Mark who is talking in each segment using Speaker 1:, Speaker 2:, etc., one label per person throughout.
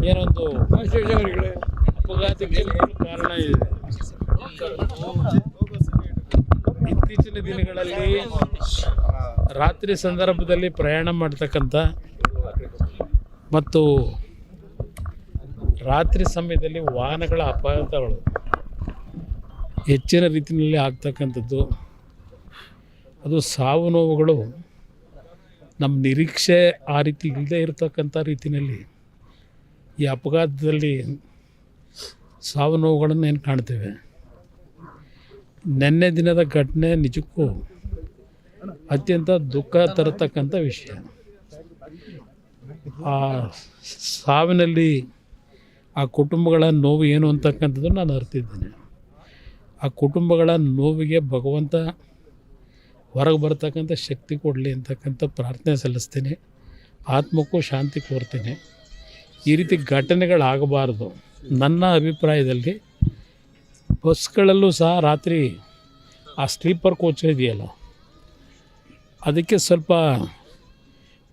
Speaker 1: ಏನೊಂದು ಅಪಘಾತಕ್ಕೆ ಮೂಲ ಕಾರಣ ಇದೆ. ಇತ್ತೀಚಿನ ದಿನಗಳಲ್ಲಿ ರಾತ್ರಿ ಸಂದರ್ಭದಲ್ಲಿ ಪ್ರಯಾಣ ಮಾಡ್ತಕ್ಕಂಥ ಮತ್ತು ರಾತ್ರಿ ಸಮಯದಲ್ಲಿ ವಾಹನಗಳ ಅಪಘಾತಗಳು ಹೆಚ್ಚಿನ ರೀತಿಯಲ್ಲಿ ಆಗ್ತಕ್ಕಂಥದ್ದು, ಅದು ಸಾವು ನೋವುಗಳು ನಮ್ಮ ನಿರೀಕ್ಷೆ ಆ ರೀತಿ ಇಲ್ಲದೆ ಇರತಕ್ಕಂಥ ರೀತಿಯಲ್ಲಿ ಈ ಅಪಘಾತದಲ್ಲಿ ಸಾವು ನೋವುಗಳನ್ನು ಏನು ಕಾಣ್ತೇವೆ. ನಿನ್ನೆ ದಿನದ ಘಟನೆ ನಿಜಕ್ಕೂ ಅತ್ಯಂತ ದುಃಖ ತರತಕ್ಕಂಥ ವಿಷಯ. ಆ ಸಾವಿನಲ್ಲಿ ಆ ಕುಟುಂಬಗಳ ನೋವು ಏನು ಅಂತಕ್ಕಂಥದ್ದು ನಾನು ಅರ್ತಿದ್ದೇನೆ. ಆ ಕುಟುಂಬಗಳ ನೋವಿಗೆ ಭಗವಂತ ಹೊರಗೆ ಬರ್ತಕ್ಕಂಥ ಶಕ್ತಿ ಕೊಡಲಿ ಅಂತಕ್ಕಂಥ ಪ್ರಾರ್ಥನೆ ಸಲ್ಲಿಸ್ತೀನಿ. ಆತ್ಮಕ್ಕೂ ಶಾಂತಿ ಕೋರ್ತೀನಿ. ಈ ರೀತಿ ಘಟನೆಗಳಾಗಬಾರ್ದು. ನನ್ನ ಅಭಿಪ್ರಾಯದಲ್ಲಿ ಬಸ್ಗಳಲ್ಲೂ ಸಹ ರಾತ್ರಿ ಆ ಸ್ಲೀಪರ್ ಕೋಚ್ ಇದೆಯಲ್ಲ, ಅದಕ್ಕೆ ಸ್ವಲ್ಪ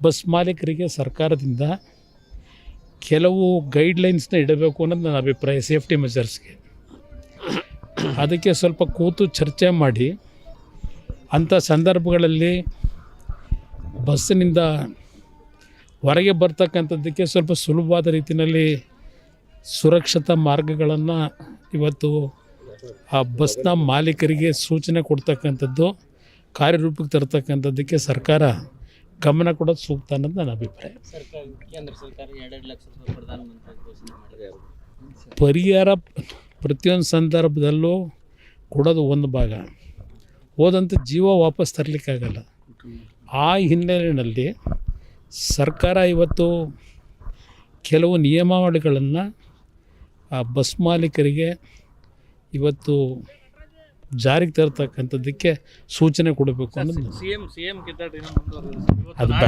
Speaker 1: ಬಸ್ ಮಾಲೀಕರಿಗೆ ಸರ್ಕಾರದಿಂದ ಕೆಲವು ಗೈಡ್ಲೈನ್ಸ್ನ ಇಡಬೇಕು ಅನ್ನೋದು ನನ್ನ ಅಭಿಪ್ರಾಯ. ಸೇಫ್ಟಿ ಮೆಜರ್ಸ್ಗೆ ಅದಕ್ಕೆ ಸ್ವಲ್ಪ ಕೂತು ಚರ್ಚೆ ಮಾಡಿ ಅಂಥ ಸಂದರ್ಭಗಳಲ್ಲಿ ಬಸ್ಸಿನಿಂದ ಹೊರಗೆ ಬರ್ತಕ್ಕಂಥದ್ದಕ್ಕೆ ಸ್ವಲ್ಪ ಸುಲಭವಾದ ರೀತಿಯಲ್ಲಿ ಸುರಕ್ಷತಾ ಮಾರ್ಗಗಳನ್ನು ಇವತ್ತು ಆ ಬಸ್ನ ಮಾಲೀಕರಿಗೆ ಸೂಚನೆ ಕೊಡ್ತಕ್ಕಂಥದ್ದು, ಕಾರ್ಯರೂಪಕ್ಕೆ ತರ್ತಕ್ಕಂಥದ್ದಕ್ಕೆ ಸರ್ಕಾರ ಗಮನ ಕೊಡೋದು ಸೂಕ್ತ ಅನ್ನೋದು ನನ್ನ ಅಭಿಪ್ರಾಯ.
Speaker 2: ಕೇಂದ್ರ ಸರ್ಕಾರ 2 ಲಕ್ಷ ರೂಪಾಯಿ ಪ್ರಧಾನಮಂತ್ರಿ ಘೋಷಣೆ ಮಾಡಿದೆ.
Speaker 1: ಪರಿಹಾರ ಪ್ರತಿಯೊಂದು ಸಂದರ್ಭದಲ್ಲೂ ಕೊಡೋದು ಒಂದು ಭಾಗ, ಹೋದಂಥ ಜೀವ ವಾಪಸ್ ತರಲಿಕ್ಕಾಗಲ್ಲ. ಆ ಹಿನ್ನೆಲೆಯಲ್ಲಿ ಸರ್ಕಾರ ಇವತ್ತು ಕೆಲವು ನಿಯಮಾವಳಿಗಳನ್ನು ಆ ಬಸ್ ಮಾಲೀಕರಿಗೆ ಇವತ್ತು ಜಾರಿಗೆ ತರ್ತಕ್ಕಂಥದ್ದಕ್ಕೆ ಸೂಚನೆ ಕೊಡಬೇಕು ಅನ್ನೋದು
Speaker 2: ಸಿಎಂ ಕಿತ್ತಾಟ
Speaker 1: ಅದು